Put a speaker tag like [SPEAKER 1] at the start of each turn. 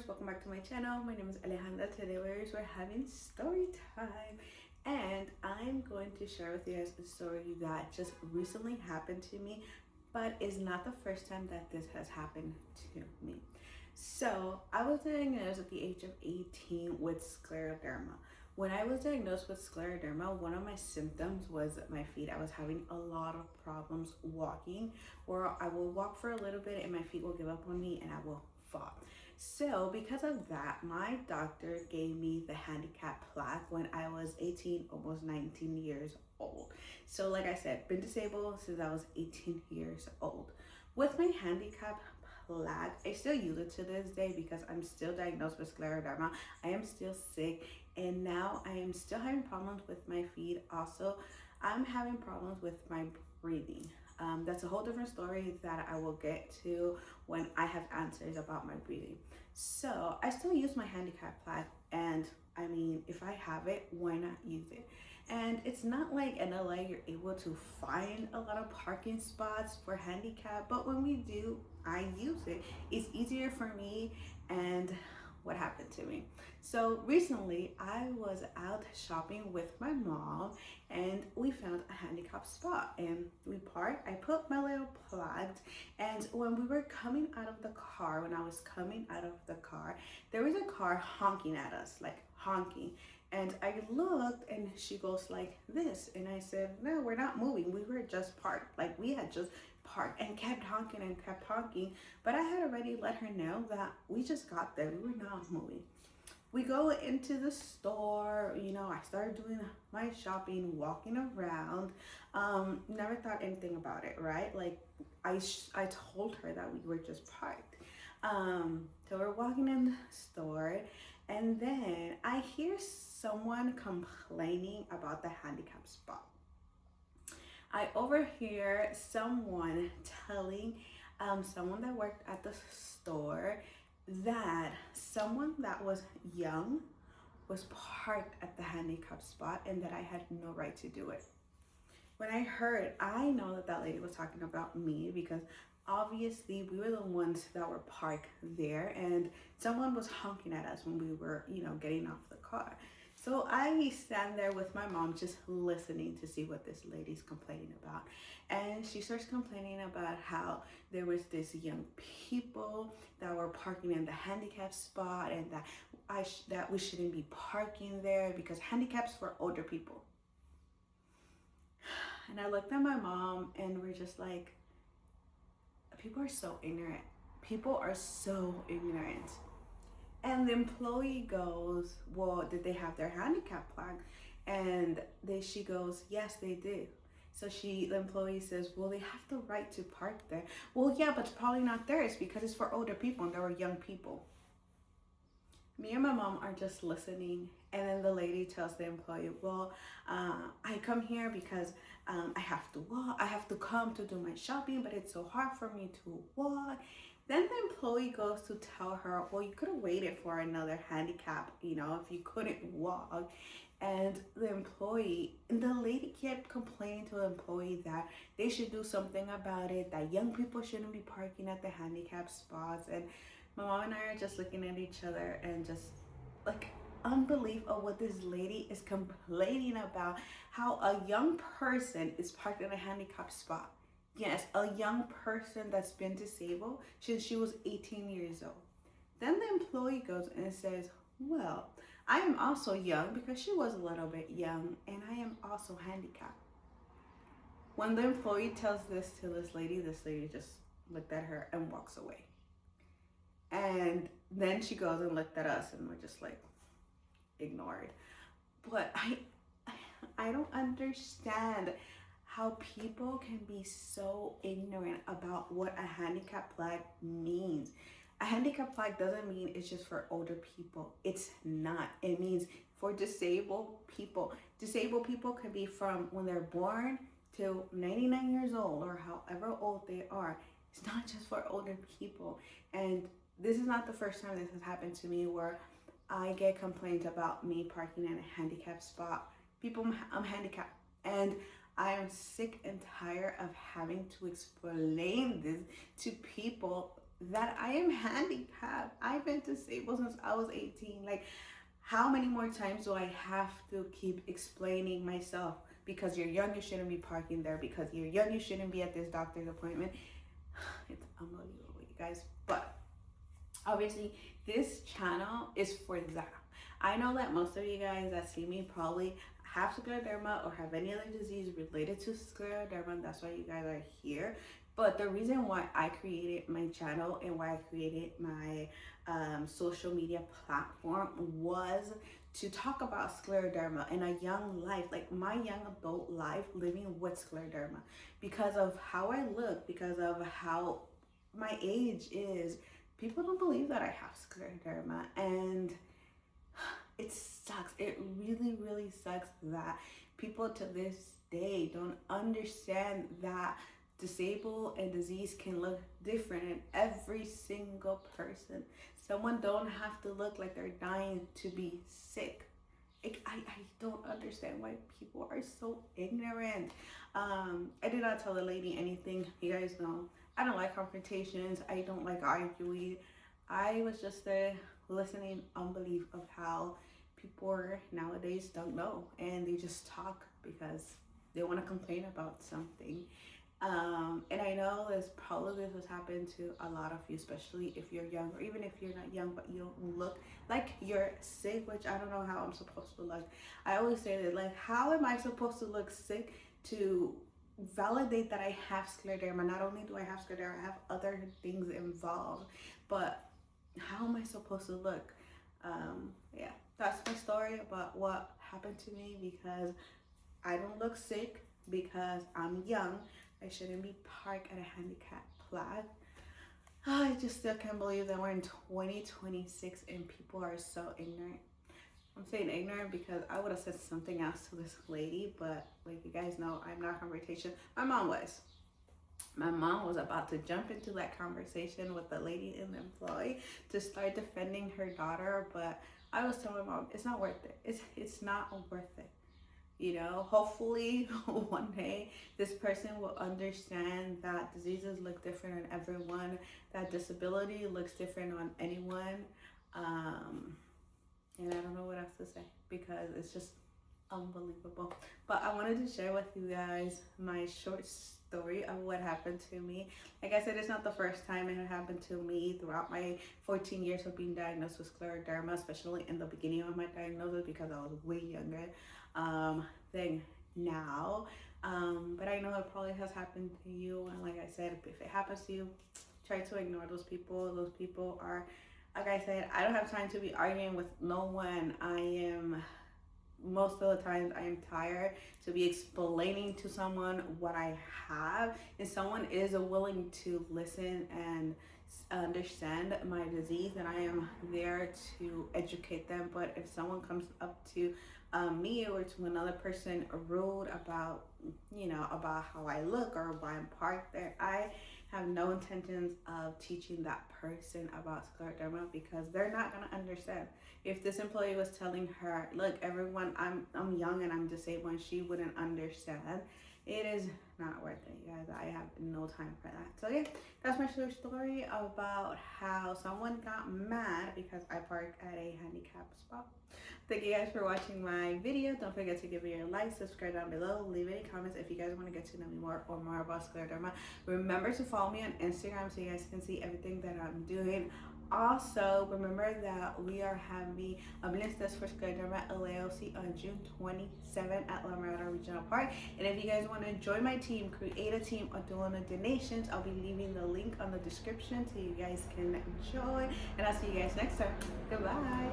[SPEAKER 1] viewers, welcome back to my channel. My name is Alejandra. Today we're having story time, and I'm going to share with you guys a story that just recently happened to me, but is not the first time that this has happened to me. So I was diagnosed at the age of 18 with scleroderma. When I was diagnosed with scleroderma, one of my symptoms was my feet. I was having a lot of problems walking, where I will walk for a little bit and my feet will give up on me and I will fall. So because of that, my doctor gave me the handicap plaque when I was 18, almost 19 years old. So like I said, been disabled since I was 18 years old. With my handicap plaque, I still use it to this day because I'm still diagnosed with scleroderma. I am still sick, and now I am still having problems with my feet. Also, I'm having problems with my breathing. That's a whole different story that I will get to when I have answers about my breathing. So I still use my handicap plaque, and I mean, if I have it, why not use it? And it's not like in LA you're able to find a lot of parking spots for handicap, but when we do, I use it. It's easier for me. And what happened to me? So recently I was out shopping with my mom and we found a handicap spot and we parked. I put my little plaque, and when we were coming out of the car, when I was coming out of the car, there was a car honking at us, like honking. And I looked and she goes like this, and I said, no, we're not moving, we were just parked. Like we had just parked, and kept honking and kept honking. But I had already let her know that we just got there, we were not moving. We go into the store, you know, I started doing my shopping, walking around. Never thought anything about it, right? Like I told her that we were just parked. So we're walking in the store, and then I hear someone complaining about the handicap spot. I overhear someone telling someone that worked at the store that someone that was young was parked at the handicap spot and that I had no right to do it. When I heard, I know that that lady was talking about me because obviously we were the ones that were parked there, and someone was honking at us when we were, you know, getting off the car. So I stand there with my mom just listening to see what this lady's complaining about. And she starts complaining about how there was this young people that were parking in the handicap spot, and that that we shouldn't be parking there because handicaps for older people. And I looked at my mom and we're just like, people are so ignorant. People are so ignorant. And the employee goes, well, did they have their handicap plaque? And she goes, yes, they did. So the employee says, well, they have the right to park there. Well, yeah, but it's probably not theirs because it's for older people and there were young people. Me and my mom are just listening, and then the lady tells the employee, well, I come here because I have to walk. I have to come to do my shopping, but it's so hard for me to walk. Then the employee goes to tell her, well, you could have waited for another handicap, you know, if you couldn't walk. And the lady kept complaining to the employee that they should do something about it, that young people shouldn't be parking at the handicap spots. And my mom and I are just looking at each other and just like unbelief of what this lady is complaining about, how a young person is parked in a handicap spot. Yes, a young person that's been disabled since she was 18 years old. Then the employee goes and says, well, I am also young, because she was a little bit young, and I am also handicapped. When the employee tells this to this lady just looked at her and walks away. And then she goes and looked at us and we're just like ignored. But I don't understand how people can be so ignorant about what a handicap plaque means. A handicap plaque doesn't mean it's just for older people. It's not. It means for disabled people. Disabled people can be from when they're born to 99 years old or however old they are. It's not just for older people. And this is not the first time this has happened to me, where I get complaints about me parking in a handicapped spot. I'm handicapped, and I am sick and tired of having to explain this to people that I am handicapped. I've been disabled since I was 18. Like, how many more times do I have to keep explaining myself? Because you're young, you shouldn't be parking there. Because you're young, you shouldn't be at this doctor's appointment. It's unbelievable, you guys. But obviously, this channel is for that. I know that most of you guys that see me probably have scleroderma or have any other disease related to scleroderma. That's why you guys are here. But the reason why I created my channel and why I created my social media platform was to talk about scleroderma in a young life, like my young adult life living with scleroderma, because of how I look, because of how my age is. People don't believe that I have scleroderma, and it sucks. It really, really sucks that people to this day don't understand that disabled and disease can look different in every single person. Someone don't have to look like they're dying to be sick. I don't understand why people are so ignorant. I did not tell the lady anything. You guys know I don't like confrontations. I don't like arguing. I was just listening unbelief of how people nowadays don't know, and they just talk because they want to complain about something. And I know this has happened to a lot of you, especially if you're young, or even if you're not young but you don't look like you're sick, which I don't know how I'm supposed to look. I always say that, like, how am I supposed to look sick to validate that I have scleroderma? Not only do I have scleroderma, I have other things involved, but how am I supposed to look? Yeah, that's my story about what happened to me, because I don't look sick, because I'm young. I shouldn't be parked at a handicap flag. I just still can't believe that we're in 2026 and people are so ignorant. I'm saying ignorant because I would have said something else to this lady, but like you guys know, I'm not confrontation. My mom was. My mom was about to jump into that conversation with the lady in the employee to start defending her daughter, but I was telling my mom, it's not worth it. It's not worth it. You know, hopefully one day this person will understand that diseases look different on everyone, that disability looks different on anyone. And I don't know what else to say because it's just unbelievable. But I wanted to share with you guys my short story of what happened to me. Like I said, it's not the first time it had happened to me throughout my 14 years of being diagnosed with scleroderma, especially in the beginning of my diagnosis because I was way younger than now. But I know it probably has happened to you, and like I said, if it happens to you, try to ignore those people. Those people are, like I said, I don't have time to be arguing with no one. Most of the times I am tired to be explaining to someone what I have, and someone is willing to listen and understand my disease, and I am there to educate them. But if someone comes up to me or to another person rude about, about how I look or why I'm parked there, I have no intentions of teaching that person about scleroderma because they're not going to understand. If this employee was telling her, look, everyone, I'm young and I'm disabled, and she wouldn't understand, it is not worth it, guys. I have no time for that. So yeah, that's my short story about how someone got mad because I parked at a handicap spot. Thank you guys for watching my video. Don't forget to give me your like, subscribe down below, leave any comments if you guys want to get to know me more or more about scleroderma. Remember to follow me on Instagram so you guys can see everything that I'm doing. Also, remember that we are having a blind test for Scleroderma LAOC on June 27 at La Mirada Regional Park. And if you guys want to join my team, create a team, or do the donations, I'll be leaving the link on the description so you guys can join. And I'll see you guys next time. Goodbye.